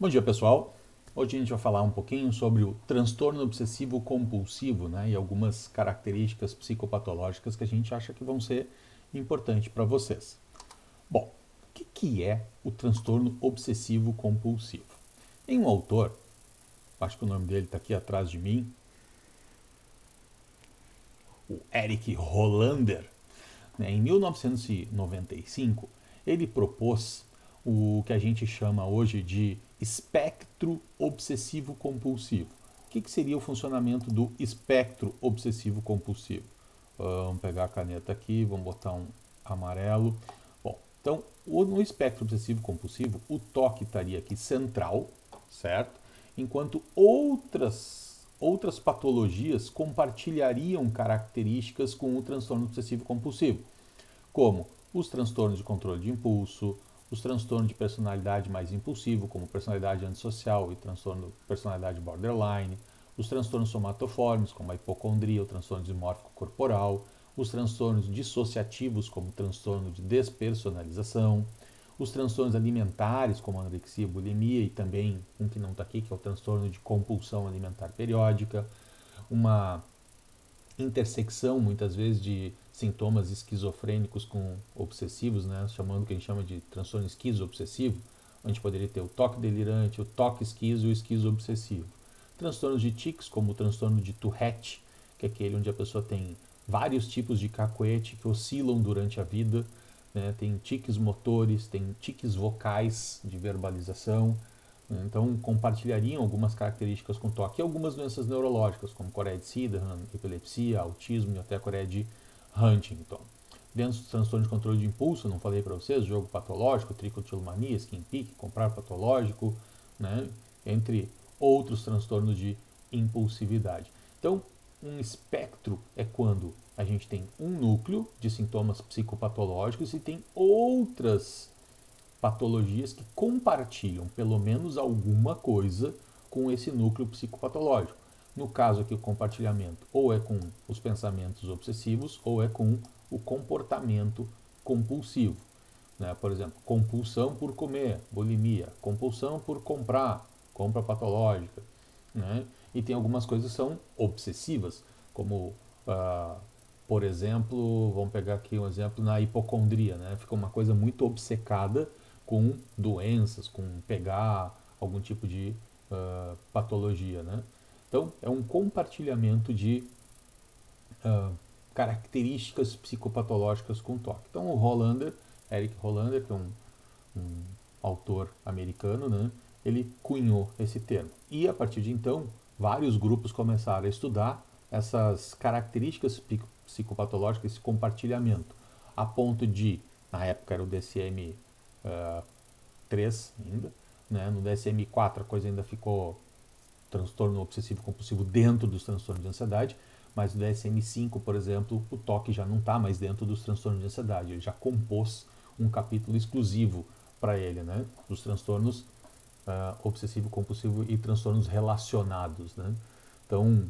Bom dia, pessoal. Hoje a gente vai falar um pouquinho sobre o transtorno obsessivo compulsivo, né, e algumas características psicopatológicas que a gente acha que vão ser importantes para vocês. Bom, o que é o transtorno obsessivo compulsivo? Em um autor, acho que o nome dele está aqui atrás de mim, o Eric Hollander, né, em 1995, ele propôs o que a gente chama hoje de espectro obsessivo compulsivo. O que seria o funcionamento do espectro obsessivo compulsivo? Vamos pegar a caneta aqui, vamos botar um amarelo. Bom, então no espectro obsessivo compulsivo, o toque estaria aqui central, certo? Enquanto outras patologias compartilhariam características com o transtorno obsessivo compulsivo, como os transtornos de controle de impulso, os transtornos de personalidade mais impulsivo, como personalidade antissocial e transtorno de personalidade borderline, os transtornos somatoformes, como a hipocondria, o transtorno dismórfico corporal, os transtornos dissociativos, como o transtorno de despersonalização, os transtornos alimentares, como a anorexia e bulimia, e também um que não está aqui, que é o transtorno de compulsão alimentar periódica, uma intersecção, muitas vezes, de sintomas esquizofrênicos com obsessivos, né, chamando o que a gente chama de transtorno esquizo-obsessivo, onde poderia ter o toque delirante, o toque esquizo e o esquizo-obsessivo. Transtornos de tics, como o transtorno de Tourette, que é aquele onde a pessoa tem vários tipos de cacuete que oscilam durante a vida, né, tem tiques motores, tem tiques vocais de verbalização, então, compartilhariam algumas características com toque e algumas doenças neurológicas, como Coreia de Sydenham, epilepsia, autismo e até a Coreia de Huntington. Dentro dos transtornos de controle de impulso, não falei para vocês, jogo patológico, tricotilomania, skin pick, comprar patológico, né, entre outros transtornos de impulsividade. Então, um espectro é quando a gente tem um núcleo de sintomas psicopatológicos e tem outras patologias que compartilham pelo menos alguma coisa com esse núcleo psicopatológico. No caso aqui, o compartilhamento ou é com os pensamentos obsessivos ou é com o comportamento compulsivo. Né? Por exemplo, compulsão por comer, bulimia, compulsão por comprar, compra patológica. Né? E tem algumas coisas que são obsessivas, como, por exemplo, vamos pegar aqui um exemplo na hipocondria. Né? Fica uma coisa muito obcecada com doenças, com pegar algum tipo de patologia. Né? Então, é um compartilhamento de características psicopatológicas com toque. Então, o Hollander, Eric Hollander, que é um autor americano, né, ele cunhou esse termo. E, a partir de então, vários grupos começaram a estudar essas características psicopatológicas, esse compartilhamento, a ponto de, na época era o DSM 3 ainda, né? No DSM-4 a coisa ainda ficou transtorno obsessivo compulsivo dentro dos transtornos de ansiedade, mas no DSM-5, por exemplo, o toque já não está mais dentro dos transtornos de ansiedade, ele já compôs um capítulo exclusivo para ele, né? Dos transtornos obsessivo compulsivo e transtornos relacionados, né? Então,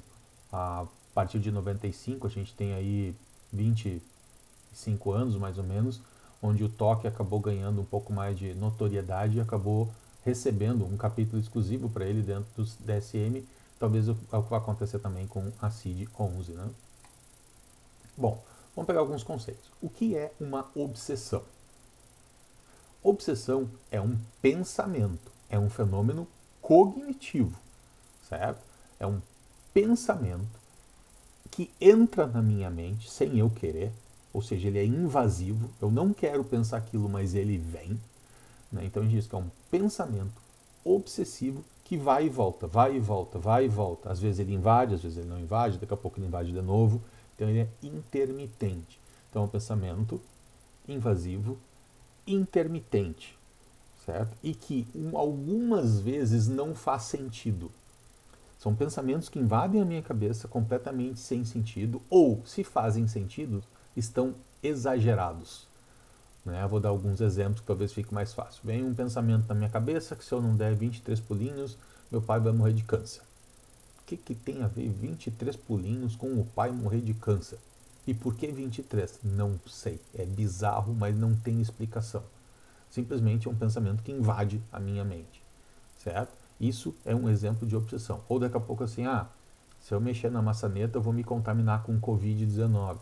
a partir de 95 a gente tem aí 25 anos mais ou menos, onde o toque acabou ganhando um pouco mais de notoriedade e acabou recebendo um capítulo exclusivo para ele dentro dos DSM. Talvez é o que vai acontecer também com a CID-11. Né? Bom, vamos pegar alguns conceitos. O que é uma obsessão? Obsessão é um pensamento, é um fenômeno cognitivo, certo? É um pensamento que entra na minha mente sem eu querer, ou seja, ele é invasivo, eu não quero pensar aquilo, mas ele vem. Né? Então a gente diz que é um pensamento obsessivo que vai e volta, vai e volta, vai e volta. Às vezes ele invade, às vezes ele não invade, daqui a pouco ele invade de novo. Então ele é intermitente. Então é um pensamento invasivo, intermitente, certo? E que algumas vezes não faz sentido. São pensamentos que invadem a minha cabeça completamente sem sentido, ou, se fazem sentido, estão exagerados. Né? Vou dar alguns exemplos que talvez fique mais fácil. Vem um pensamento na minha cabeça que se eu não der 23 pulinhos, meu pai vai morrer de câncer. O que tem a ver 23 pulinhos com o pai morrer de câncer? E por que 23? Não sei. É bizarro, mas não tem explicação. Simplesmente é um pensamento que invade a minha mente. certo? Isso é um exemplo de obsessão. Ou daqui a pouco assim, se eu mexer na maçaneta, eu vou me contaminar com Covid-19.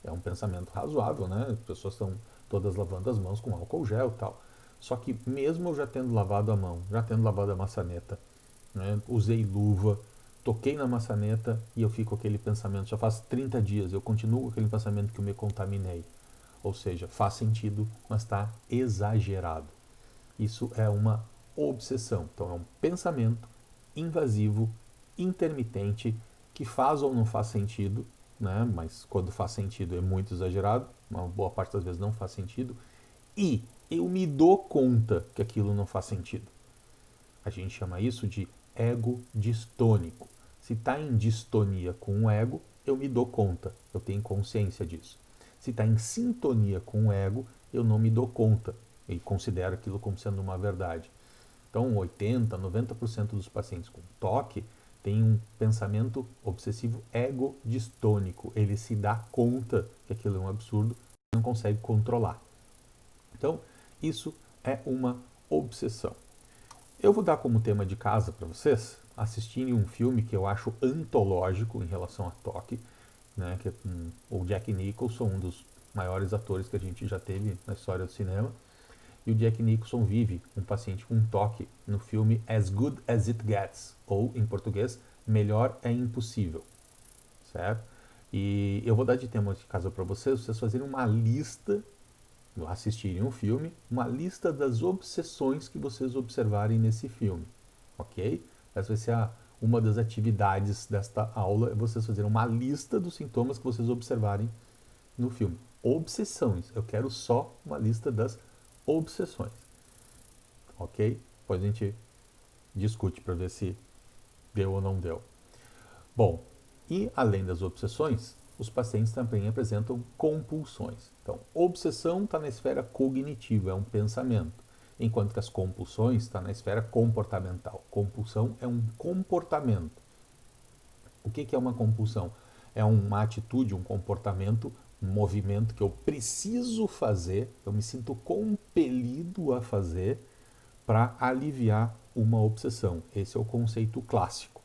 É um pensamento razoável, né? As pessoas estão todas lavando as mãos com álcool gel e tal. Só que mesmo eu já tendo lavado a mão, já tendo lavado a maçaneta, né, usei luva, toquei na maçaneta e eu fico com aquele pensamento, já faz 30 dias, eu continuo com aquele pensamento que eu me contaminei. Ou seja, faz sentido, mas está exagerado. Isso é uma obsessão. Então é um pensamento invasivo, intermitente, que faz ou não faz sentido, né? Mas quando faz sentido é muito exagerado, uma boa parte das vezes não faz sentido, e eu me dou conta que aquilo não faz sentido. A gente chama isso de ego distônico. Se está em distonia com o ego, eu me dou conta, eu tenho consciência disso. Se está em sintonia com o ego, eu não me dou conta e considero aquilo como sendo uma verdade. Então, 80, 90% dos pacientes com toque têm um pensamento obsessivo ego-distônico. Ele se dá conta que aquilo é um absurdo e não consegue controlar. Então, isso é uma obsessão. Eu vou dar como tema de casa para vocês assistirem um filme que eu acho antológico em relação a toque, né, que é o Jack Nicholson, um dos maiores atores que a gente já teve na história do cinema. E o Jack Nicholson vive um paciente com toque no filme As Good As It Gets, ou em português, Melhor é Impossível, certo? E eu vou dar de tema de casa para vocês fazerem uma lista, assistirem o filme, uma lista das obsessões que vocês observarem nesse filme, ok? Essa vai ser uma das atividades desta aula, é vocês fazerem uma lista dos sintomas que vocês observarem no filme. Obsessões, eu quero só uma lista das obsessões, ok? Depois a gente discute para ver se deu ou não deu. Bom, e além das obsessões, os pacientes também apresentam compulsões. Então, obsessão está na esfera cognitiva, é um pensamento, enquanto que as compulsões estão na esfera comportamental. Compulsão é um comportamento. O que é uma compulsão? É uma atitude, um comportamento, um movimento que eu preciso fazer, eu me sinto compelido a fazer para aliviar uma obsessão. Esse é o conceito clássico.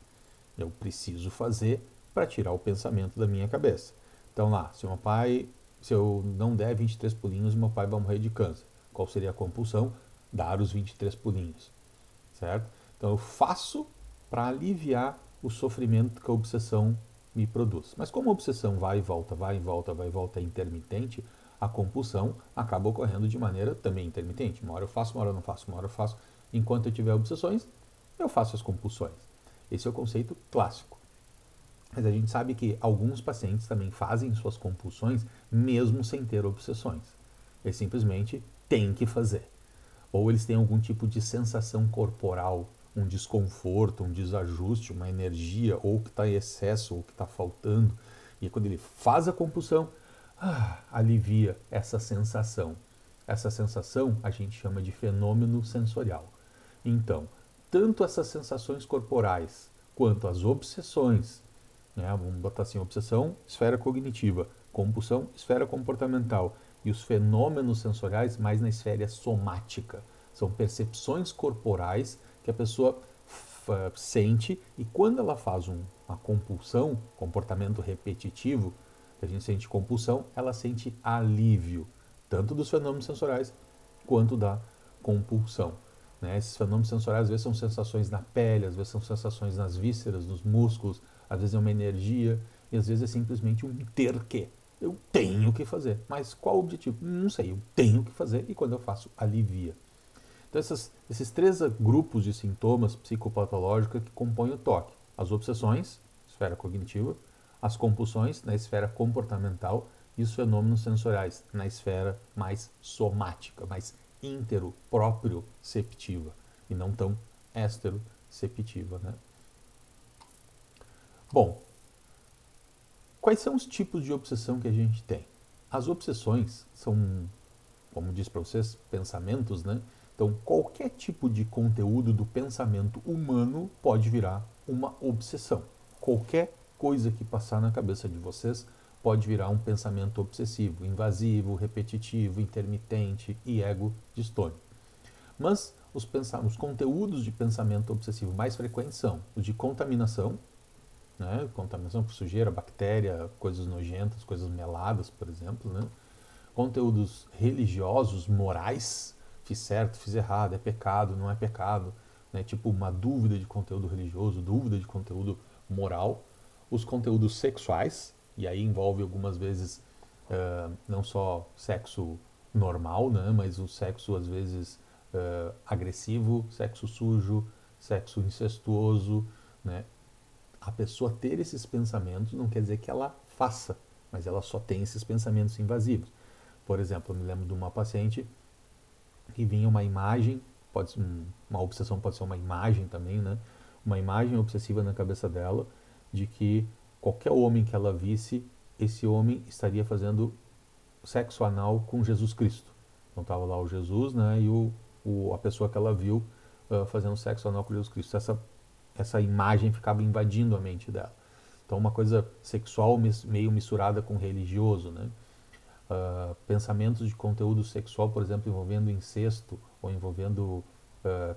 Eu preciso fazer para tirar o pensamento da minha cabeça. Então lá, se eu não der 23 pulinhos, meu pai vai morrer de câncer. Qual seria a compulsão? Dar os 23 pulinhos, certo? Então eu faço para aliviar o sofrimento que a obsessão me produz. Mas como a obsessão vai e volta, vai e volta, vai e volta, é intermitente, a compulsão acaba ocorrendo de maneira também intermitente. Uma hora eu faço, uma hora eu não faço, uma hora eu faço. Enquanto eu tiver obsessões, eu faço as compulsões. Esse é o conceito clássico. Mas a gente sabe que alguns pacientes também fazem suas compulsões mesmo sem ter obsessões. Eles simplesmente têm que fazer. Ou eles têm algum tipo de sensação corporal, um desconforto, um desajuste, uma energia, ou que está em excesso, ou que está faltando. E quando ele faz a compulsão, alivia essa sensação. Essa sensação a gente chama de fenômeno sensorial. Então, tanto essas sensações corporais quanto as obsessões, né, vamos botar assim, obsessão, esfera cognitiva, compulsão, esfera comportamental, e os fenômenos sensoriais mais na esfera somática. São percepções corporais que a pessoa sente, e quando ela faz uma compulsão, comportamento repetitivo, que a gente sente compulsão, ela sente alívio, tanto dos fenômenos sensoriais quanto da compulsão. Né? Esses fenômenos sensoriais às vezes são sensações na pele, às vezes são sensações nas vísceras, nos músculos, às vezes é uma energia, e às vezes é simplesmente um ter que. Eu tenho que fazer. Mas qual o objetivo? Não sei, eu tenho que fazer, e quando eu faço, alivia. Então esses três grupos de sintomas psicopatológicos que compõem o toque. As obsessões, esfera cognitiva, as compulsões, na esfera comportamental, e os fenômenos sensoriais, na esfera mais somática, mais proprioceptiva, e não tão esteroceptiva. Né? Bom, quais são os tipos de obsessão que a gente tem? As obsessões são, como disse para vocês, pensamentos, né? Então, qualquer tipo de conteúdo do pensamento humano pode virar uma obsessão. Qualquer coisa que passar na cabeça de vocês pode virar um pensamento obsessivo, invasivo, repetitivo, intermitente e ego distônico. Mas os conteúdos de pensamento obsessivo mais frequentes são os de contaminação, né? Contaminação por sujeira, bactéria, coisas nojentas, coisas meladas, por exemplo, né? Conteúdos religiosos, morais, fiz certo, fiz errado, é pecado, não é pecado, né? Tipo uma dúvida de conteúdo religioso, dúvida de conteúdo moral. Os conteúdos sexuais, e aí envolve algumas vezes não só sexo normal, né? Mas o sexo às vezes agressivo, sexo sujo, sexo incestuoso, né? A pessoa ter esses pensamentos não quer dizer que ela faça, mas ela só tem esses pensamentos invasivos. Por exemplo, eu me lembro de uma paciente que vinha uma imagem, uma obsessão pode ser uma imagem também, né? Uma imagem obsessiva na cabeça dela de que qualquer homem que ela visse, esse homem estaria fazendo sexo anal com Jesus Cristo. Então estava lá o Jesus, né? E a pessoa que ela viu fazendo sexo anal com Jesus Cristo. Essa imagem ficava invadindo a mente dela. Então uma coisa sexual meio misturada com religioso, né? Pensamentos de conteúdo sexual, por exemplo, envolvendo incesto ou envolvendo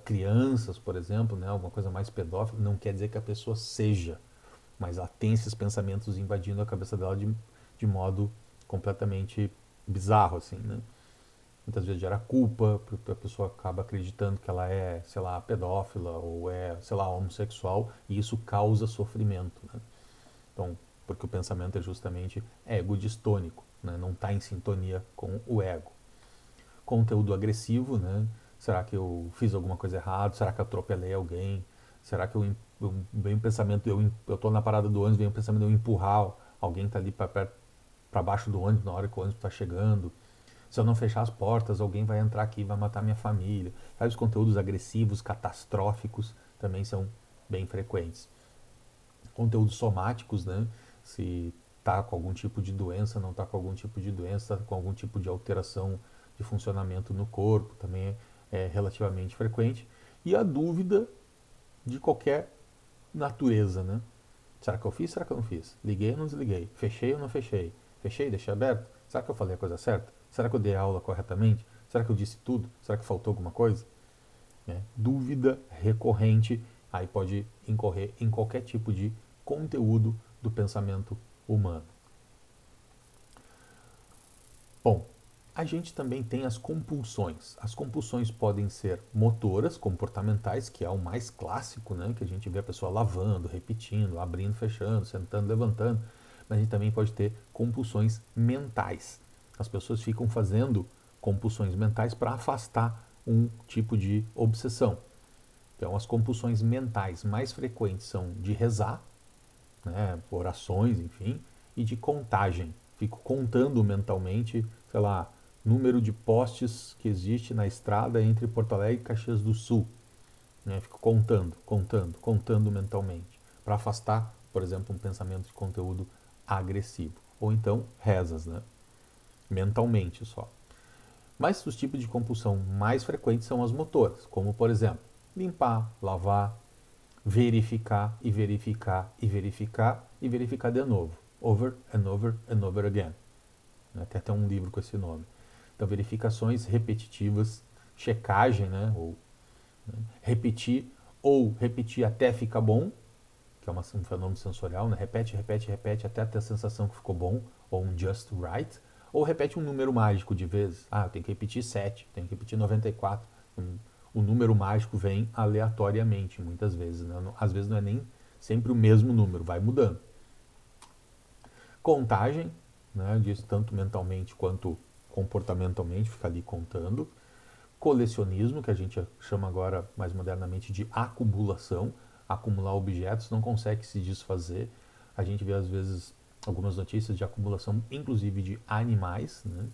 crianças, por exemplo, né? Alguma coisa mais pedófila, não quer dizer que a pessoa seja, mas ela tem esses pensamentos invadindo a cabeça dela de modo completamente bizarro, assim, né? Muitas vezes gera culpa, porque a pessoa acaba acreditando que ela é, sei lá, pedófila ou é, sei lá, homossexual, e isso causa sofrimento, né? Então, porque o pensamento é justamente ego distônico, né? Não está em sintonia com o ego. Conteúdo agressivo, né? Será que eu fiz alguma coisa errada? Será que eu atropelei alguém? Será que vem um pensamento, eu estou na parada do ônibus, vem um pensamento de eu empurrar alguém que está ali para baixo do ônibus na hora que o ônibus está chegando? Se eu não fechar as portas, alguém vai entrar aqui e vai matar minha família. Sabe, os conteúdos agressivos, catastróficos, também são bem frequentes. Conteúdos somáticos, né? Se está com algum tipo de doença, não está com algum tipo de doença, com algum tipo de alteração de funcionamento no corpo, também é relativamente frequente. E a dúvida de qualquer natureza, né? Será que eu fiz? Será que eu não fiz? Liguei ou não desliguei? Fechei ou não fechei? Fechei, deixei aberto? Será que eu falei a coisa certa? Será que eu dei a aula corretamente? Será que eu disse tudo? Será que faltou alguma coisa? Dúvida recorrente, aí pode incorrer em qualquer tipo de conteúdo do pensamento humano. Bom, a gente também tem as compulsões. As compulsões podem ser motoras, comportamentais, que é o mais clássico, né? Que a gente vê a pessoa lavando, repetindo, abrindo, fechando, sentando, levantando. Mas a gente também pode ter compulsões mentais. As pessoas ficam fazendo compulsões mentais para afastar um tipo de obsessão. Então, as compulsões mentais mais frequentes são de rezar, né, orações, enfim, e de contagem. Fico contando mentalmente, sei lá, número de postes que existe na estrada entre Porto Alegre e Caxias do Sul. Né? Fico contando mentalmente, para afastar, por exemplo, um pensamento de conteúdo agressivo. Ou então rezas, né? Mentalmente só. Mas os tipos de compulsão mais frequentes são as motoras, como por exemplo, limpar, lavar, verificar e verificar e verificar e verificar de novo. Over and over and over again. Tem até um livro com esse nome. Então, verificações repetitivas, checagem, né? Ou repetir, ou repetir até ficar bom, que é um fenômeno sensorial, né? Repete, repete, repete até ter a sensação que ficou bom, ou um just right, ou repete um número mágico de vezes. Ah, eu tenho que repetir 7, tenho que repetir 94. O número mágico vem aleatoriamente, muitas vezes. Né? Às vezes não é nem sempre o mesmo número, vai mudando. Contagem, né? Disso tanto mentalmente quanto comportamentalmente, fica ali contando. Colecionismo, que a gente chama agora mais modernamente de acumulação, acumular objetos, não consegue se desfazer. A gente vê às vezes algumas notícias de acumulação, inclusive de animais, né?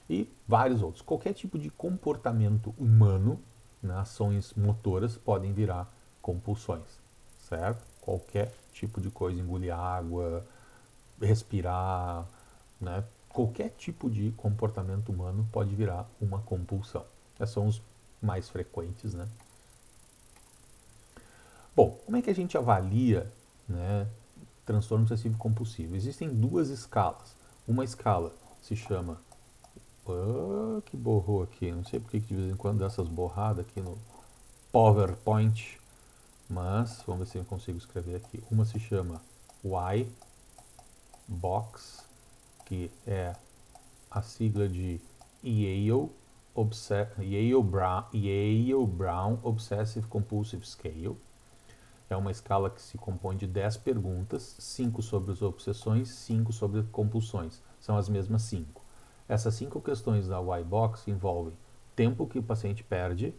E vários outros. Qualquer tipo de comportamento humano, né, ações motoras, podem virar compulsões, certo? Qualquer tipo de coisa, engolir água, respirar, né? Qualquer tipo de comportamento humano pode virar uma compulsão. Esses são os mais frequentes, né? Bom, como é que a gente avalia, né, transtorno obsessivo compulsivo? Existem duas escalas. Uma escala se chama... que borrou aqui. Não sei porque que de vez em quando dá essas borradas aqui no PowerPoint, mas vamos ver se eu consigo escrever aqui. Uma se chama Y-Box, que é a sigla de Yale Brown Obsessive Compulsive Scale. É uma escala que se compõe de 10 perguntas, 5 sobre as obsessões, 5 sobre compulsões. São as mesmas 5. Essas 5 questões da Y-Box envolvem tempo que o paciente perde,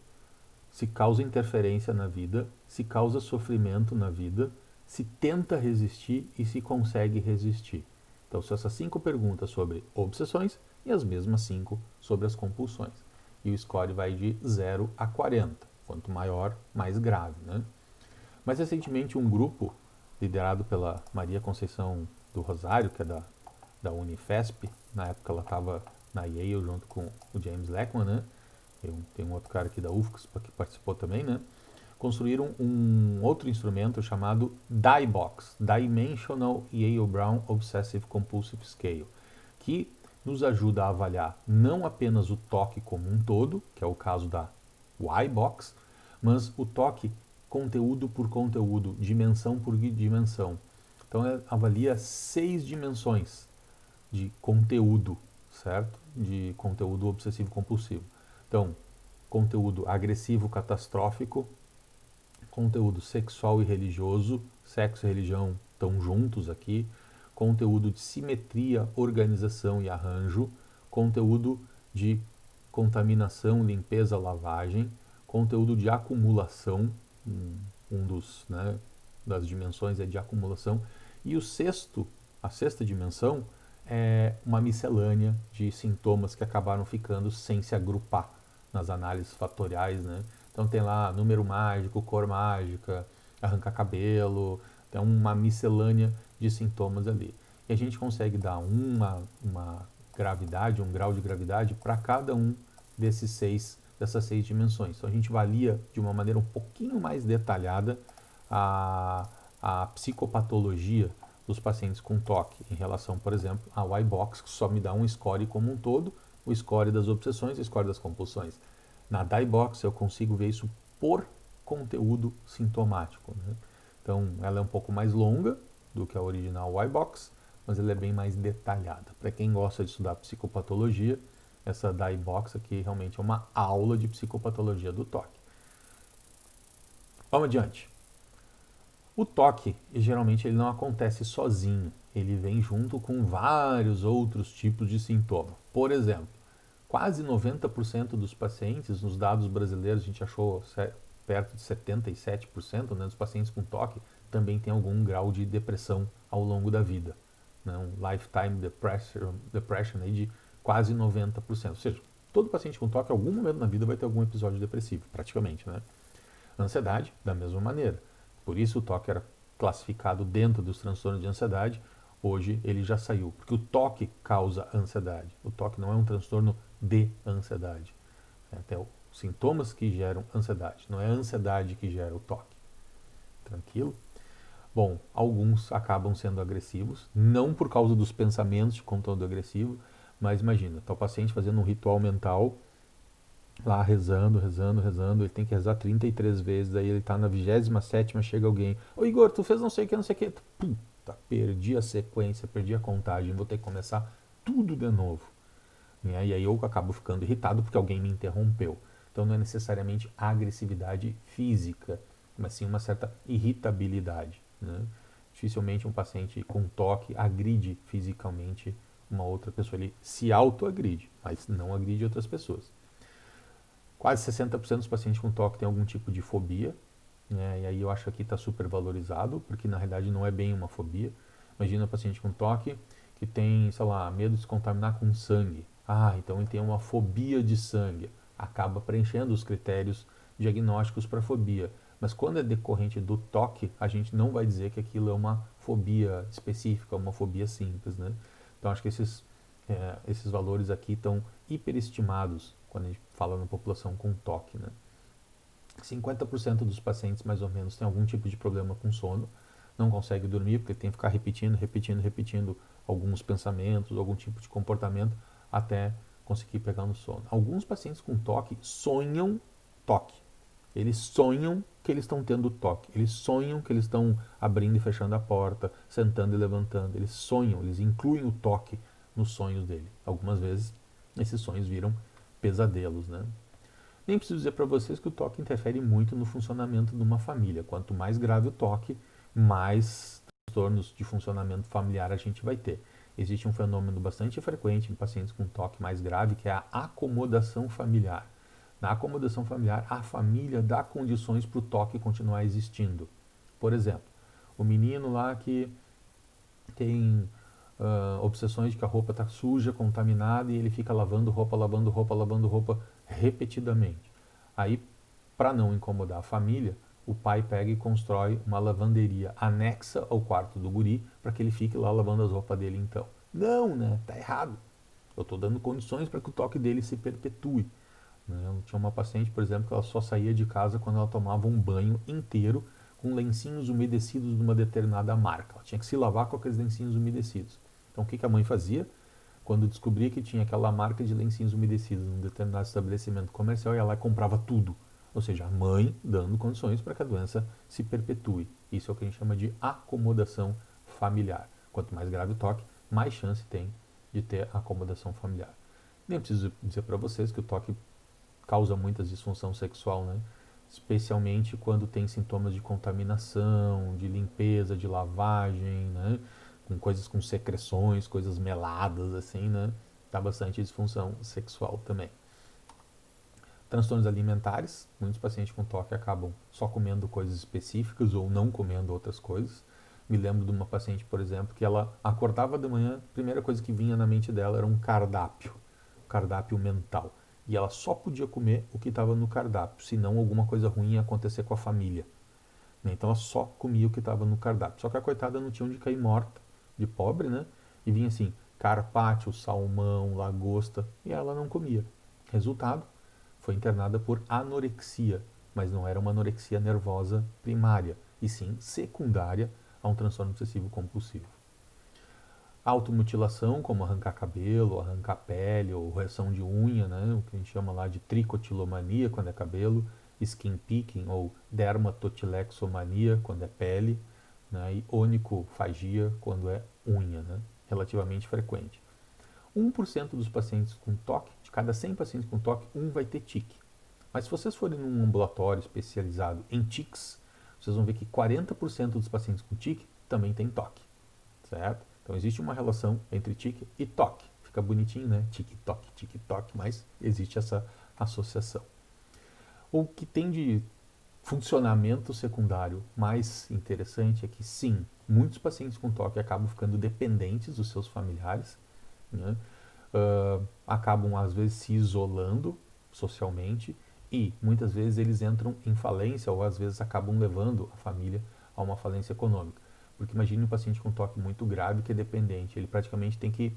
se causa interferência na vida, se causa sofrimento na vida, se tenta resistir e se consegue resistir. Então, são essas 5 perguntas sobre obsessões e as mesmas 5 sobre as compulsões. E o score vai de 0 a 40. Quanto maior, mais grave, né? Mas recentemente um grupo liderado pela Maria Conceição do Rosário, que é da Unifesp, na época ela estava na Yale junto com o James Lackman, né? Tem um outro cara aqui da UFSC que participou também, né? Construíram um outro instrumento chamado DIBox, Dimensional Yale Brown Obsessive Compulsive Scale, que nos ajuda a avaliar não apenas o toque como um todo, que é o caso da Y-Box, mas o toque conteúdo por conteúdo, dimensão por dimensão. Então, avalia 6 dimensões de conteúdo, certo? De conteúdo obsessivo compulsivo. Então, conteúdo agressivo catastrófico, conteúdo sexual e religioso, sexo e religião estão juntos aqui, conteúdo de simetria, organização e arranjo, conteúdo de contaminação, limpeza, lavagem, conteúdo de acumulação, das dimensões é de acumulação, e a sexta dimensão é uma miscelânea de sintomas que acabaram ficando sem se agrupar nas análises fatoriais, né? Então tem lá número mágico, cor mágica, arrancar cabelo, tem uma miscelânea de sintomas ali. E a gente consegue dar uma gravidade, um grau de gravidade para cada um dessas 6 dimensões. Então a gente avalia de uma maneira um pouquinho mais detalhada a psicopatologia dos pacientes com toque em relação, por exemplo, à Y-Box, que só me dá um score como um todo, o score das obsessões e o score das compulsões. Na DIBox eu consigo ver isso por conteúdo sintomático, né? Então ela é um pouco mais longa do que a original Y-Box, mas ela é bem mais detalhada. Para quem gosta de estudar psicopatologia, essa DIBox aqui realmente é uma aula de psicopatologia do toque. Vamos adiante. O toque, geralmente, ele não acontece sozinho. Ele vem junto com vários outros tipos de sintoma. Por exemplo, quase 90% dos pacientes, nos dados brasileiros, a gente achou perto de 77%, né, dos pacientes com toque, também tem algum grau de depressão ao longo da vida. Né, um lifetime depression aí de quase 90%. Ou seja, todo paciente com toque, em algum momento na vida, vai ter algum episódio depressivo, praticamente, né? Ansiedade, da mesma maneira. Por isso o toque era classificado dentro dos transtornos de ansiedade. Hoje ele já saiu, porque o toque causa ansiedade. O toque não é um transtorno de ansiedade. É até os sintomas que geram ansiedade. Não é a ansiedade que gera o toque. Tranquilo? Bom, alguns acabam sendo agressivos, não por causa dos pensamentos de conteúdo agressivo, mas imagina, está o paciente fazendo um ritual mental, lá rezando, ele tem que rezar 33 vezes, aí ele está na 27ª, chega alguém, ô Igor, tu fez não sei o que, não sei o que, puta, perdi a sequência, perdi a contagem, vou ter que começar tudo de novo. E aí eu acabo ficando irritado porque alguém me interrompeu. Então não é necessariamente agressividade física, mas sim uma certa irritabilidade, né? Dificilmente um paciente com toque agride fisicamente uma outra pessoa, ele se autoagride, mas não agride outras pessoas. Quase 60% dos pacientes com toque têm algum tipo de fobia, né? E aí eu acho que aqui está super valorizado, porque na realidade não é bem uma fobia. Imagina um paciente com toque que tem, sei lá, medo de se contaminar com sangue. Ah, então ele tem uma fobia de sangue. Acaba preenchendo os critérios diagnósticos para fobia. Mas quando é decorrente do toque, a gente não vai dizer que aquilo é uma fobia específica, uma fobia simples, né? Então acho que esses valores aqui estão hiperestimados quando a gente fala na população com toque, né? 50% dos pacientes, mais ou menos, tem algum tipo de problema com sono, não consegue dormir porque tem que ficar repetindo alguns pensamentos, algum tipo de comportamento até conseguir pegar no sono. Alguns pacientes com toque sonham toque. Eles sonham que eles estão tendo toque, eles sonham que eles estão abrindo e fechando a porta, sentando e levantando, eles sonham, eles incluem o toque nos sonhos dele. Algumas vezes esses sonhos viram pesadelos, né? Nem preciso dizer para vocês que o toque interfere muito no funcionamento de uma família. Quanto mais grave o toque, mais transtornos de funcionamento familiar a gente vai ter. Existe um fenômeno bastante frequente em pacientes com toque mais grave, que é a acomodação familiar. Na acomodação familiar, a família dá condições para o toque continuar existindo. Por exemplo, o menino lá que tem obsessões de que a roupa está suja, contaminada, e ele fica lavando roupa, lavando roupa, lavando roupa repetidamente. Aí, para não incomodar a família, o pai pega e constrói uma lavanderia anexa ao quarto do guri para que ele fique lá lavando as roupas dele então. Não, né? Tá errado. Eu estou dando condições para que o toque dele se perpetue. Né? Eu tinha uma paciente, por exemplo, que ela só saía de casa quando ela tomava um banho inteiro com lencinhos umedecidos de uma determinada marca. Ela tinha que se lavar com aqueles lencinhos umedecidos. Então, o que a mãe fazia? Quando descobria que tinha aquela marca de lencinhos umedecidos num determinado estabelecimento comercial, ia lá e comprava tudo. Ou seja, a mãe dando condições para que a doença se perpetue. Isso é o que a gente chama de acomodação familiar. Quanto mais grave o toque, mais chance tem de ter acomodação familiar. Nem preciso dizer para vocês que o toque causa muita disfunção sexual, né? Especialmente quando tem sintomas de contaminação, de limpeza, de lavagem, né? Com coisas com secreções, coisas meladas, assim, né? Dá bastante disfunção sexual também. Transtornos alimentares, muitos pacientes com toque acabam só comendo coisas específicas ou não comendo outras coisas. Me lembro de uma paciente, por exemplo, que ela acordava de manhã, a primeira coisa que vinha na mente dela era um cardápio mental. E ela só podia comer o que estava no cardápio, senão alguma coisa ruim ia acontecer com a família. Então ela só comia o que estava no cardápio. Só que a coitada não tinha onde cair morta, de pobre, né? E vinha assim, carpaccio, salmão, lagosta, e ela não comia. Resultado, foi internada por anorexia, mas não era uma anorexia nervosa primária, e sim secundária a um transtorno obsessivo compulsivo. Automutilação, como arrancar cabelo, arrancar pele, ou reação de unha, né? O que a gente chama lá de tricotilomania, quando é cabelo, skin picking, ou dermatotilexomania, quando é pele, né? E onicofagia, quando é unha, né? Relativamente frequente. 1% dos pacientes com toque, de cada 100 pacientes com toque, um vai ter tique. Mas se vocês forem num ambulatório especializado em tics, vocês vão ver que 40% dos pacientes com tique também tem toque, certo? Então existe uma relação entre tique e toque. Fica bonitinho, né? Tique-toque, mas existe essa associação. O que tem de funcionamento secundário mais interessante é que, sim, muitos pacientes com toque acabam ficando dependentes dos seus familiares, né? Acabam, às vezes, se isolando socialmente e, muitas vezes, eles entram em falência ou, às vezes, acabam levando a família a uma falência econômica. Porque imagine um paciente com toque muito grave que é dependente, ele praticamente tem que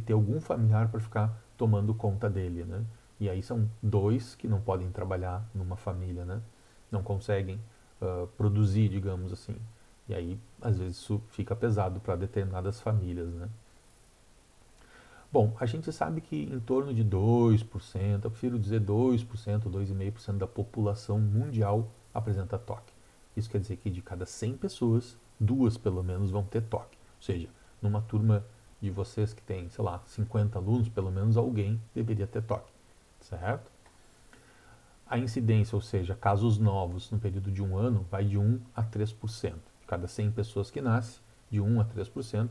ter algum familiar para ficar tomando conta dele, né? E aí são dois que não podem trabalhar numa família, né? Não conseguem produzir, digamos assim. E aí, às vezes, isso fica pesado para determinadas famílias, né? Bom, a gente sabe que em torno de 2%, eu prefiro dizer 2%, 2,5% da população mundial apresenta toque. Isso quer dizer que de cada 100 pessoas, duas pelo menos vão ter toque. Ou seja, numa turma de vocês que tem, sei lá, 50 alunos, pelo menos alguém deveria ter toque, certo? A incidência, ou seja, casos novos no período de um ano, vai de 1 a 3%. De cada 100 pessoas que nascem, de 1 a 3%,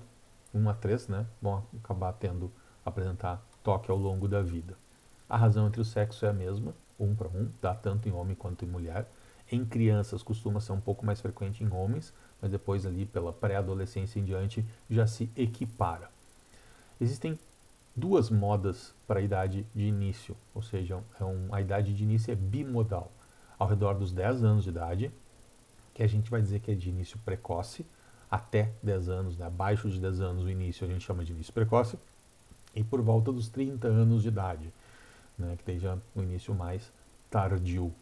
1 a 3, né, vão acabar tendo, apresentar toque ao longo da vida. A razão entre o sexo é a mesma, 1 para 1, dá tanto em homem quanto em mulher. Em crianças costuma ser um pouco mais frequente em homens, mas depois ali pela pré-adolescência em diante já se equipara. Existem duas modas para a idade de início, ou seja, a idade de início é bimodal. Ao redor dos 10 anos de idade, que a gente vai dizer que é de início precoce, até 10 anos, né? Abaixo de 10 anos o início a gente chama de início precoce, e por volta dos 30 anos de idade, né? Que esteja o início mais tardio.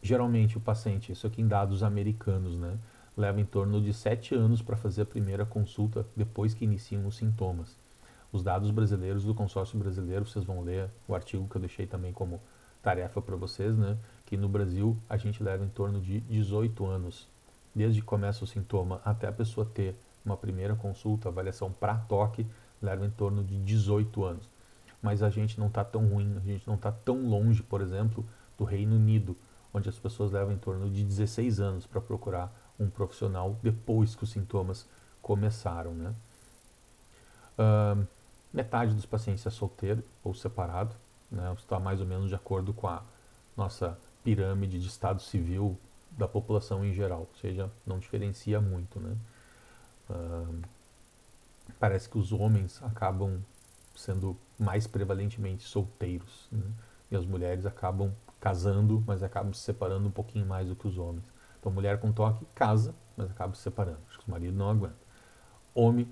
Geralmente o paciente, isso aqui em dados americanos, né? Leva em torno de 7 anos para fazer a primeira consulta depois que iniciam os sintomas. Os dados brasileiros do consórcio brasileiro, vocês vão ler o artigo que eu deixei também como tarefa para vocês, né? Que no Brasil a gente leva em torno de 18 anos, desde que começa o sintoma até a pessoa ter uma primeira consulta, avaliação para toque, leva em torno de 18 anos. Mas a gente não está tão ruim, a gente não está tão longe, por exemplo, do Reino Unido, onde as pessoas levam em torno de 16 anos para procurar um profissional depois que os sintomas começaram, né? Metade dos pacientes é solteiro ou separado, né? Está mais ou menos de acordo com a nossa pirâmide de estado civil da população em geral, ou seja, não diferencia muito, né? Parece que os homens acabam sendo mais prevalentemente solteiros, né? E as mulheres acabam casando, mas acabam se separando um pouquinho mais do que os homens. Então, mulher com toque casa, mas acaba se separando. Acho que os maridos não aguentam. Homem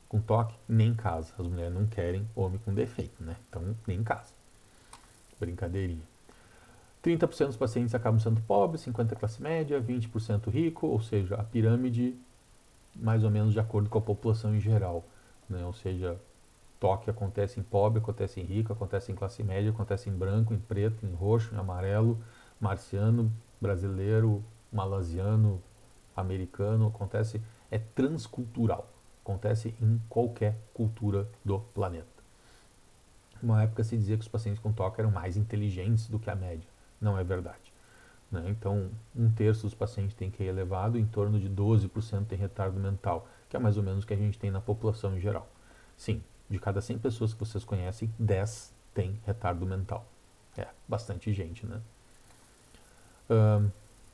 com toque nem casa. As mulheres não querem homem com defeito, né? Então, nem casa. Brincadeirinha. 30% dos pacientes acabam sendo pobres, 50% classe média, 20% rico, ou seja, a pirâmide mais ou menos de acordo com a população em geral, né? Ou seja, toque acontece em pobre, acontece em rico, acontece em classe média, acontece em branco, em preto, em roxo, em amarelo, marciano, brasileiro, malasiano, americano, acontece, é transcultural, acontece em qualquer cultura do planeta. Uma época se dizia que os pacientes com toque eram mais inteligentes do que a média. Não é verdade, né? Então, 1/3 dos pacientes tem QI elevado, em torno de 12% tem retardo mental, que é mais ou menos o que a gente tem na população em geral. Sim, de cada 100 pessoas que vocês conhecem, 10 têm retardo mental. É bastante gente, né?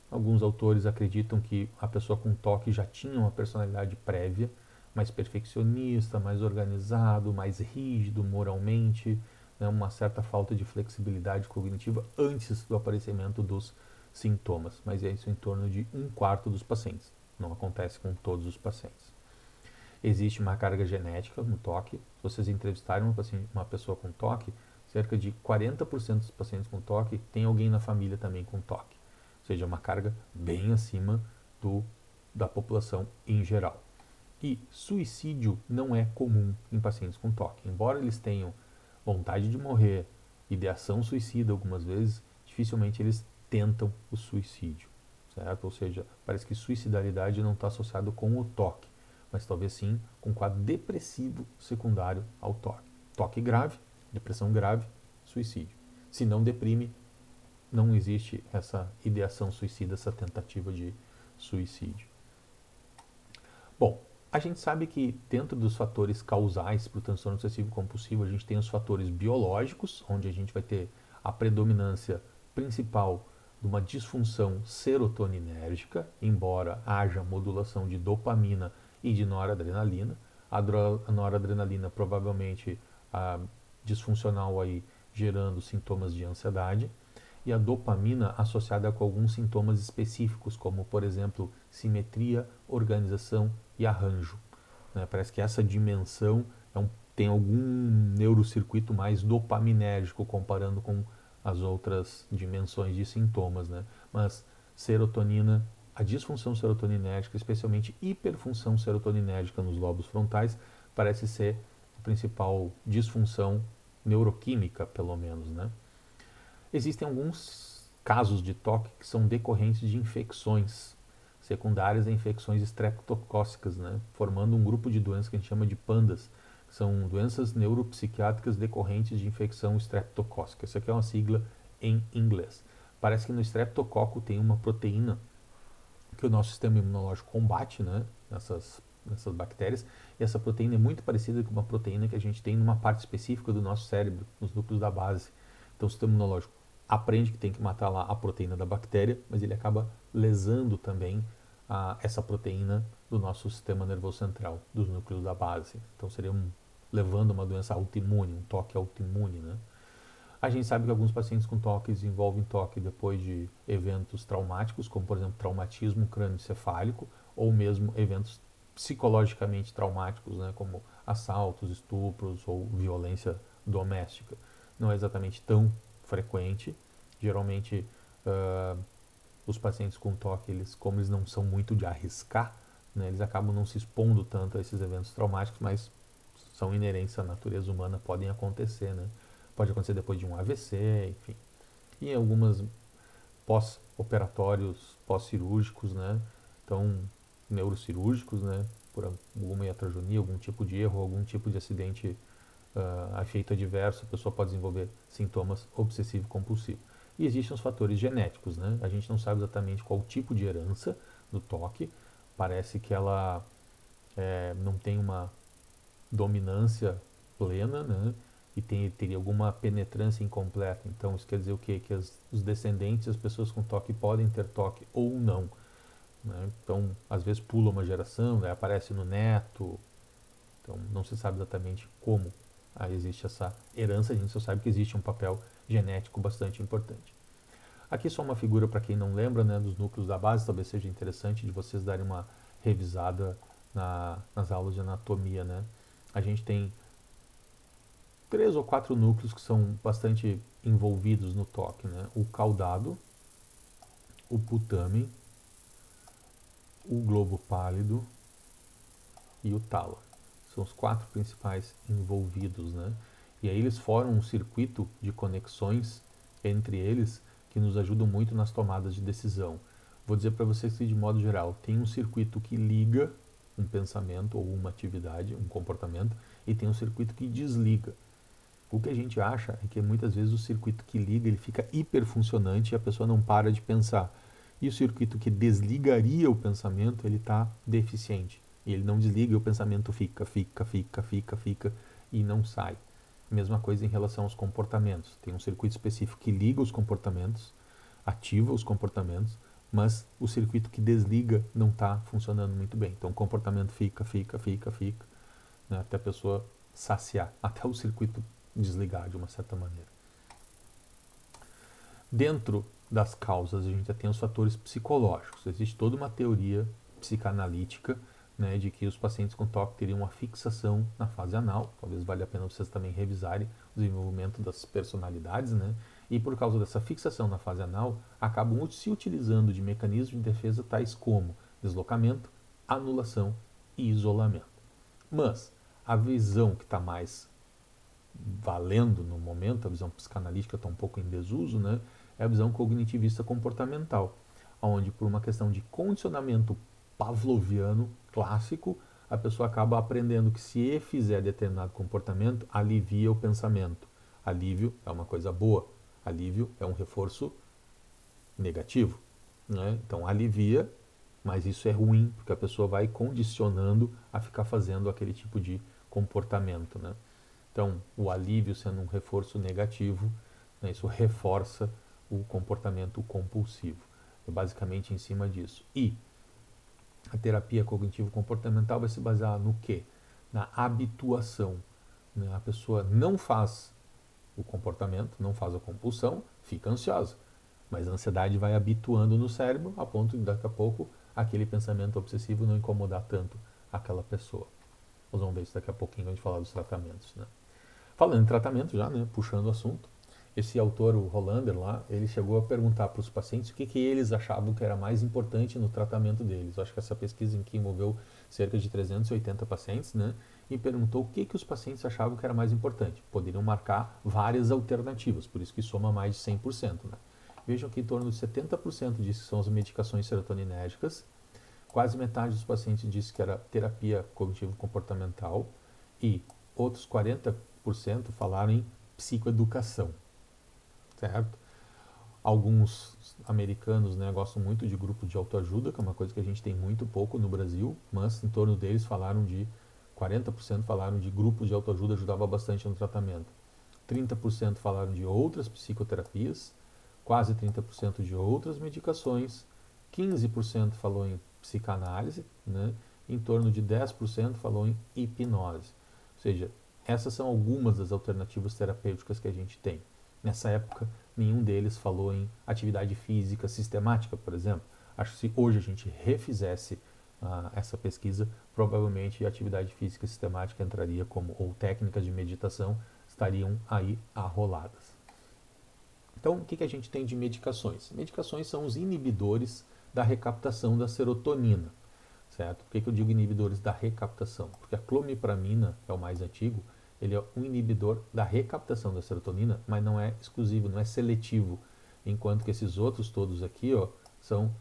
Alguns autores acreditam que a pessoa com toque já tinha uma personalidade prévia, mais perfeccionista, mais organizado, mais rígido moralmente, né, uma certa falta de flexibilidade cognitiva antes do aparecimento dos sintomas, mas é isso em torno de 1/4 dos pacientes. Não acontece com todos os pacientes. Existe uma carga genética no toque. Se vocês entrevistarem uma pessoa com toque, cerca de 40% dos pacientes com toque tem alguém na família também com toque. Ou seja, uma carga bem acima da população em geral. E suicídio não é comum em pacientes com toque. Embora eles tenham vontade de morrer, ideação suicida algumas vezes, dificilmente eles tentam o suicídio, certo? Ou seja, parece que suicidalidade não está associado com o toque, mas talvez sim com quadro depressivo secundário ao toque. Toque grave, depressão grave, suicídio. Se não deprime, não existe essa ideação suicida, essa tentativa de suicídio. Bom, a gente sabe que dentro dos fatores causais para o transtorno obsessivo compulsivo, a gente tem os fatores biológicos, onde a gente vai ter a predominância principal de uma disfunção serotoninérgica, embora haja modulação de dopamina e de noradrenalina. A noradrenalina provavelmente disfuncional aí, gerando sintomas de ansiedade, e a dopamina associada com alguns sintomas específicos, como, por exemplo, simetria, organização e arranjo, né? Parece que essa dimensão tem algum neurocircuito mais dopaminérgico comparando com as outras dimensões de sintomas, né? Mas serotonina, a disfunção serotoninérgica, especialmente hiperfunção serotoninérgica nos lobos frontais, parece ser a principal disfunção neuroquímica, pelo menos, né? Existem alguns casos de toque que são decorrentes de infecções secundárias a infecções estreptocócicas, né? Formando um grupo de doenças que a gente chama de PANDAS, que são doenças neuropsiquiátricas decorrentes de infecção estreptocócica. Isso aqui é uma sigla em inglês. Parece que no estreptococo tem uma proteína que o nosso sistema imunológico combate, né? Nessas bactérias, e essa proteína é muito parecida com uma proteína que a gente tem numa parte específica do nosso cérebro, nos núcleos da base. Então o sistema imunológico aprende que tem que matar lá a proteína da bactéria, mas ele acaba lesando também essa proteína do nosso sistema nervoso central, dos núcleos da base. Então seria levando uma doença autoimune, um toque autoimune, né? A gente sabe que alguns pacientes com toque desenvolvem toque depois de eventos traumáticos, como por exemplo traumatismo crânioencefálico, ou mesmo eventos psicologicamente traumáticos, né, como assaltos, estupros ou violência doméstica. Não é exatamente tão frequente. Geralmente os pacientes com toque, como eles não são muito de arriscar, né, eles acabam não se expondo tanto a esses eventos traumáticos, mas são inerentes à natureza humana, podem acontecer, né? Pode acontecer depois de um AVC, enfim. e em algumas pós-operatórios, pós-cirúrgicos, né? Então, neurocirúrgicos, né? Por alguma iatrogenia, algum tipo de erro, algum tipo de acidente, efeito adverso, a pessoa pode desenvolver sintomas obsessivo-compulsivo. E existem os fatores genéticos, né? A gente não sabe exatamente qual tipo de herança do toque. Parece que ela não tem uma dominância plena, né? E teria alguma penetrância incompleta. Então, isso quer dizer o quê? Que os descendentes, as pessoas com toque, podem ter toque ou não. Né? Então, às vezes pula uma geração, né? Aparece no neto. Então, não se sabe exatamente como existe essa herança, a gente só sabe que existe um papel genético bastante importante. Aqui só uma figura para quem não lembra, né, dos núcleos da base, talvez seja interessante de vocês darem uma revisada nas aulas de anatomia. Né? A gente tem 3 ou 4 núcleos que são bastante envolvidos no toque. Né? O caudado, o putamen, o globo pálido e o tálamo. São os 4 principais envolvidos. Né? E aí eles formam um circuito de conexões entre eles que nos ajudam muito nas tomadas de decisão. Vou dizer para vocês que, de modo geral, tem um circuito que liga um pensamento ou uma atividade, um comportamento, e tem um circuito que desliga. O que a gente acha é que muitas vezes o circuito que liga ele fica hiperfuncionante e a pessoa não para de pensar. E o circuito que desligaria o pensamento, ele está deficiente. E ele não desliga e o pensamento fica e não sai. Mesma coisa em relação aos comportamentos. Tem um circuito específico que liga os comportamentos, ativa os comportamentos, mas o circuito que desliga não está funcionando muito bem. Então o comportamento fica, né, até a pessoa saciar, até o circuito desligar de uma certa maneira. Dentro das causas, a gente já tem os fatores psicológicos. Existe toda uma teoria psicanalítica, né, de que os pacientes com TOC teriam uma fixação na fase anal. Talvez valha a pena vocês também revisarem o desenvolvimento das personalidades, né? E por causa dessa fixação na fase anal, acabam se utilizando de mecanismos de defesa tais como deslocamento, anulação e isolamento. Mas a visão que está mais valendo no momento, a visão psicanalítica está um pouco em desuso, né? É a visão cognitivista comportamental, onde por uma questão de condicionamento pavloviano clássico, a pessoa acaba aprendendo que se fizer determinado comportamento, alivia o pensamento. Alívio é uma coisa boa, alívio é um reforço negativo. Né? Então alivia, mas isso é ruim, porque a pessoa vai condicionando a ficar fazendo aquele tipo de comportamento. Né? Então, o alívio sendo um reforço negativo, né, isso reforça o comportamento compulsivo. É basicamente em cima disso. E a terapia cognitivo-comportamental vai se basear no quê? Na habituação. Né? A pessoa não faz o comportamento, não faz a compulsão, fica ansiosa. Mas a ansiedade vai habituando no cérebro a ponto de daqui a pouco aquele pensamento obsessivo não incomodar tanto aquela pessoa. Nós vamos ver isso daqui a pouquinho quando a gente falar dos tratamentos. Né? Falando em tratamento já, né, puxando o assunto, esse autor, o Hollander lá, ele chegou a perguntar para os pacientes o que eles achavam que era mais importante no tratamento deles. Eu acho que essa pesquisa em que envolveu cerca de 380 pacientes, né, e perguntou o que os pacientes achavam que era mais importante. Poderiam marcar várias alternativas, por isso que soma mais de 100%. Né. Vejam que em torno de 70% disse que são as medicações serotoninérgicas, quase metade dos pacientes disse que era terapia cognitivo-comportamental e outros 40% falaram em psicoeducação, certo? Alguns americanos, né, gostam muito de grupos de autoajuda, que é uma coisa que a gente tem muito pouco no Brasil, mas em torno deles 40% falaram de grupos de autoajuda, ajudava bastante no tratamento. 30% falaram de outras psicoterapias, quase 30% de outras medicações, 15% falou em psicanálise, né? Em torno de 10% falou em hipnose. Ou seja, essas são algumas das alternativas terapêuticas que a gente tem. Nessa época, nenhum deles falou em atividade física sistemática, por exemplo. Acho que se hoje a gente refizesse essa pesquisa, provavelmente a atividade física sistemática entraria como, ou técnicas de meditação estariam aí arroladas. Então, o que a gente tem de medicações? Medicações são os inibidores da recaptação da serotonina, certo? Por que eu digo inibidores da recaptação? Porque a clomipramina, que é o mais antigo, ele é um inibidor da recaptação da serotonina, mas não é exclusivo, não é seletivo. enquanto que esses outros todos aqui, ó, são...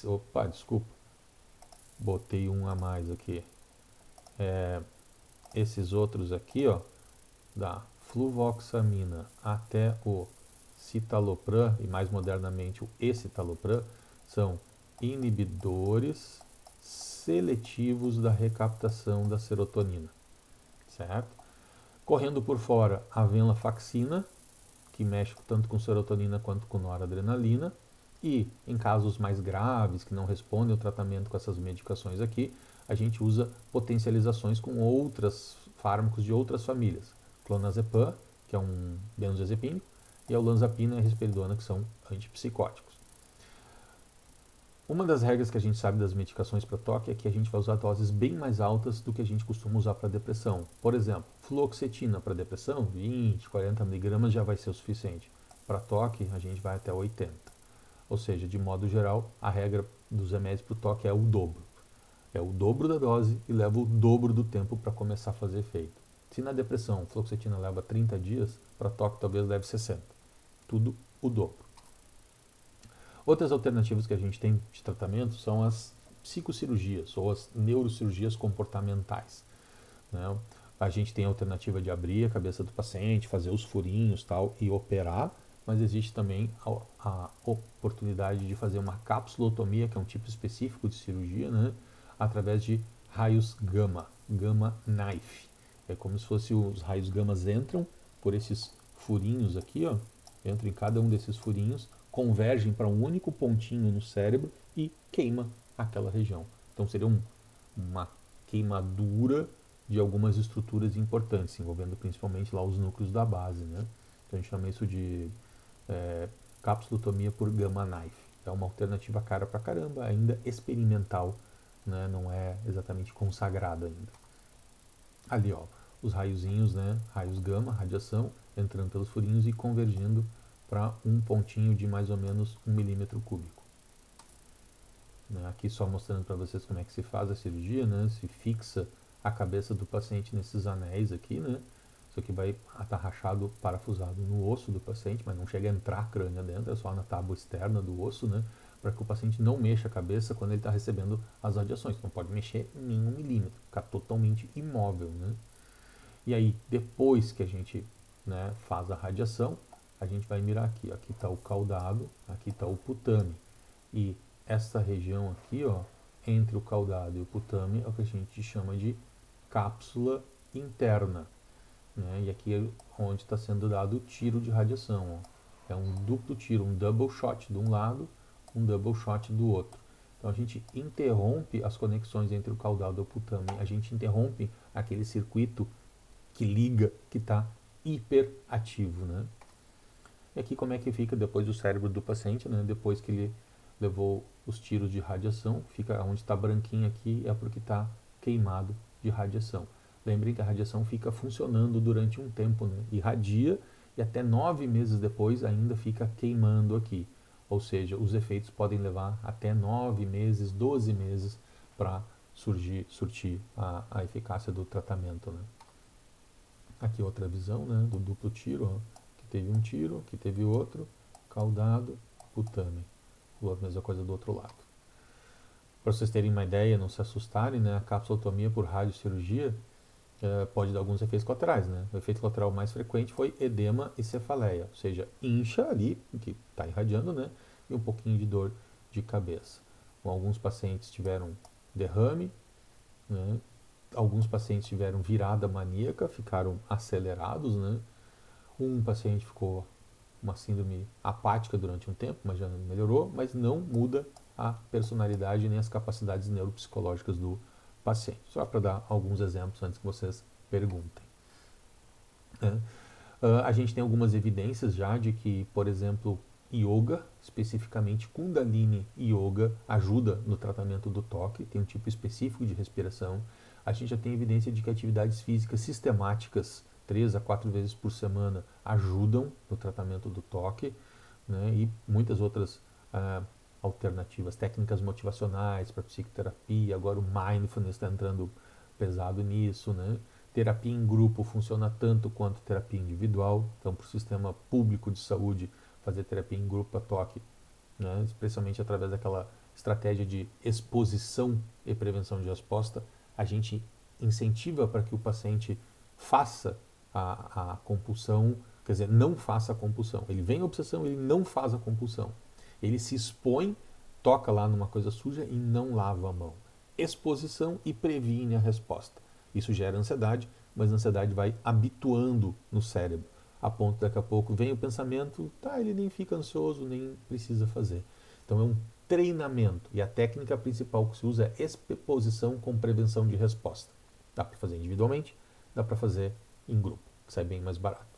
Opa, desculpa, botei um a mais aqui. Esses outros aqui, ó, da fluvoxamina até o citalopram, e mais modernamente o escitalopram, são inibidores seletivos da recaptação da serotonina, certo? Correndo por fora, a venlafaxina, que mexe tanto com serotonina quanto com noradrenalina, e em casos mais graves, que não respondem ao tratamento com essas medicações aqui, a gente usa potencializações com outros fármacos de outras famílias. Clonazepam, que é um benzodiazepínico, e a olanzapina e a risperidona, que são antipsicóticos. Uma das regras que a gente sabe das medicações para toque é que a gente vai usar doses bem mais altas do que a gente costuma usar para depressão. Por exemplo, fluoxetina para depressão, 20, 40 mg já vai ser o suficiente. Para toque, a gente vai até 80. Ou seja, de modo geral, a regra dos remédios para o toque é o dobro. É o dobro da dose e leva o dobro do tempo para começar a fazer efeito. Se na depressão fluoxetina leva 30 dias, para toque talvez leve 60. Tudo o dobro. Outras alternativas que a gente tem de tratamento são as psicocirurgias ou as neurocirurgias comportamentais, né? A gente tem a alternativa de abrir a cabeça do paciente, fazer os furinhos tal e operar, mas existe também a oportunidade de fazer uma capsulotomia, que é um tipo específico de cirurgia, né? Através de raios gama, gamma knife. É como se fosse os raios gamas entram por esses furinhos aqui, ó, entram em cada um desses furinhos, convergem para um único pontinho no cérebro e queima aquela região. Então seria uma queimadura de algumas estruturas importantes, envolvendo principalmente lá os núcleos da base, né? Então a gente chama isso de capsulotomia por gamma knife. É uma alternativa cara pra caramba, ainda experimental, né? Não é exatamente consagrada ainda. Ali, ó, os raiozinhos, né? Raios gama, radiação, entrando pelos furinhos e convergindo para um pontinho de mais ou menos 1 milímetro cúbico. Né? Aqui só mostrando para vocês como é que se faz a cirurgia, né? Se fixa a cabeça do paciente nesses anéis aqui, né? Isso aqui vai estar rachado, parafusado no osso do paciente, mas não chega a entrar crânio dentro, é só na tábua externa do osso, né? Para que o paciente não mexa a cabeça quando ele está recebendo as radiações. Não pode mexer nem 1 milímetro, ficar totalmente imóvel, né? E aí, depois que a gente, né, faz a radiação, a gente vai mirar aqui. Aqui está o caudado, aqui está o putame. E essa região aqui, ó, entre o caudado e o putame, é o que a gente chama de cápsula interna. Né? E aqui é onde está sendo dado o tiro de radiação. Ó. É um duplo tiro, um double shot de um lado, um double shot do outro. Então a gente interrompe as conexões entre o caudado e o putame. A gente interrompe aquele circuito que liga, que está hiperativo, né? E aqui como é que fica depois o cérebro do paciente, né? Depois que ele levou os tiros de radiação, fica onde está branquinho aqui, é porque está queimado de radiação. Lembrem que a radiação fica funcionando durante um tempo, né? Irradia e até 9 meses depois ainda fica queimando aqui. Ou seja, os efeitos podem levar até 9 meses, 12 meses para surtir a eficácia do tratamento, né? Aqui outra visão, né, do duplo tiro, ó, que teve um tiro, que teve outro, caudado, putame. A mesma coisa do outro lado. Para vocês terem uma ideia, não se assustarem, né, a capsulotomia por radiocirurgia pode dar alguns efeitos colaterais. Né? O efeito colateral mais frequente foi edema e cefaleia, ou seja, incha ali, que está irradiando, né, e um pouquinho de dor de cabeça. Bom, alguns pacientes tiveram derrame, né, alguns pacientes tiveram virada maníaca, ficaram acelerados, né? Um paciente ficou uma síndrome apática durante um tempo, mas já melhorou, mas não muda a personalidade nem as capacidades neuropsicológicas do paciente. Só para dar alguns exemplos antes que vocês perguntem. Né? A gente tem algumas evidências já de que, por exemplo, yoga, especificamente Kundalini Yoga, ajuda no tratamento do toque, tem um tipo específico de respiração. A gente já tem evidência de que atividades físicas sistemáticas, 3 a 4 vezes por semana, ajudam no tratamento do toque, né? E muitas outras alternativas, técnicas motivacionais para psicoterapia, agora o mindfulness está entrando pesado nisso, né? Terapia em grupo funciona tanto quanto terapia individual, então para o sistema público de saúde fazer terapia em grupo para toque, né? Especialmente através daquela estratégia de exposição e prevenção de resposta, a gente incentiva para que o paciente faça a compulsão, quer dizer, não faça a compulsão. Ele vem a obsessão, ele não faz a compulsão. Ele se expõe, toca lá numa coisa suja e não lava a mão. Exposição e previne a resposta. Isso gera ansiedade, mas a ansiedade vai habituando no cérebro, a ponto daqui a pouco vem o pensamento, tá, ele nem fica ansioso, nem precisa fazer. Então é um treinamento e a técnica principal que se usa é exposição com prevenção de resposta. Dá para fazer individualmente, dá para fazer em grupo, que sai bem mais barato.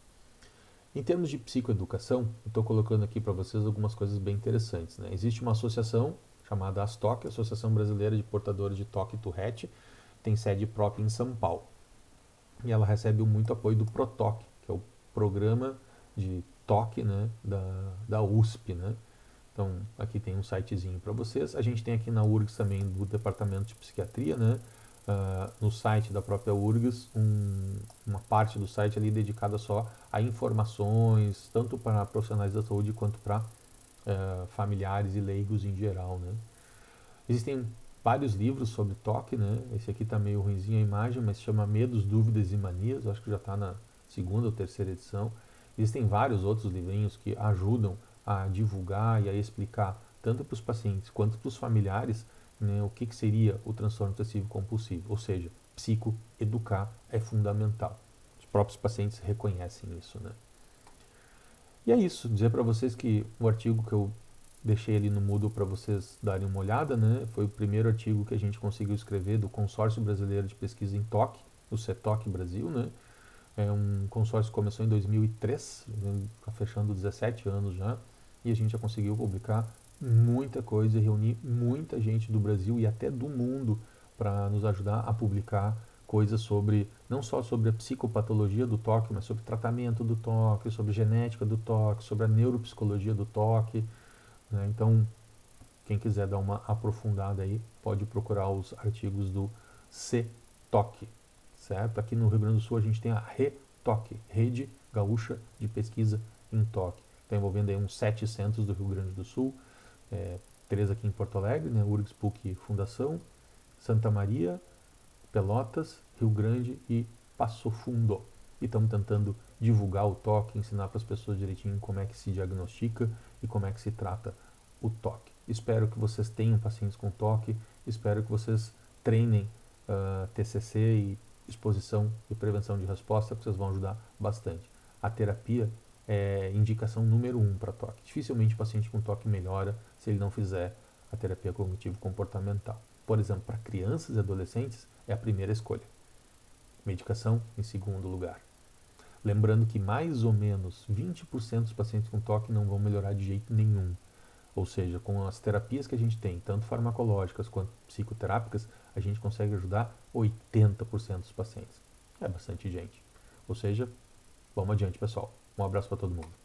Em termos de psicoeducação, eu estou colocando aqui para vocês algumas coisas bem interessantes, né? Existe uma associação chamada ASTOC, Associação Brasileira de Portadores de Toque e Tourette, tem sede própria em São Paulo. E ela recebe muito apoio do PROTOC, que é o programa de toque, né, da USP, né? Então, aqui tem um sitezinho para vocês. A gente tem aqui na URGS também do Departamento de Psiquiatria, né? No site da própria URGS, uma parte do site ali dedicada só a informações, tanto para profissionais da saúde quanto para familiares e leigos em geral, né? Existem vários livros sobre toque, né? Esse aqui está meio ruinzinho a imagem, mas se chama Medos, Dúvidas e Manias. Eu acho que já está na segunda ou terceira edição. Existem vários outros livrinhos que ajudam a divulgar e a explicar tanto para os pacientes quanto para os familiares, né, o que seria o transtorno obsessivo compulsivo. Ou seja, psicoeducar é fundamental. Os próprios pacientes reconhecem isso, né? E é isso, dizer para vocês que o artigo que eu deixei ali no Moodle para vocês darem uma olhada, né? Foi o primeiro artigo que a gente conseguiu escrever do Consórcio Brasileiro de Pesquisa em Toque, o CETOC Brasil, né? É um consórcio que começou em 2003, está fechando 17 anos já, e a gente já conseguiu publicar muita coisa e reunir muita gente do Brasil e até do mundo para nos ajudar a publicar coisas sobre, não só sobre a psicopatologia do toque, mas sobre tratamento do toque, sobre genética do toque, sobre a neuropsicologia do toque, né? Então, quem quiser dar uma aprofundada aí, pode procurar os artigos do CTOC, certo? Aqui no Rio Grande do Sul a gente tem a RETOC, Rede Gaúcha de Pesquisa em Toque. Está envolvendo aí uns 7 centros do Rio Grande do Sul, 3 aqui em Porto Alegre, né? URGS, PUC Fundação, Santa Maria, Pelotas, Rio Grande e Passo Fundo. E estamos tentando divulgar o toque, ensinar para as pessoas direitinho como é que se diagnostica e como é que se trata o toque. Espero que vocês tenham pacientes com toque, espero que vocês treinem TCC e exposição e prevenção de resposta, que vocês vão ajudar bastante. A terapia é indicação número 1 para toque. Dificilmente o paciente com toque melhora se ele não fizer a terapia cognitivo-comportamental. Por exemplo, para crianças e adolescentes é a primeira escolha. Medicação em segundo lugar. Lembrando que mais ou menos 20% dos pacientes com toque não vão melhorar de jeito nenhum. Ou seja, com as terapias que a gente tem, tanto farmacológicas quanto psicoterápicas, a gente consegue ajudar 80% dos pacientes. É bastante gente. Ou seja, vamos adiante, pessoal. Um abraço para todo mundo.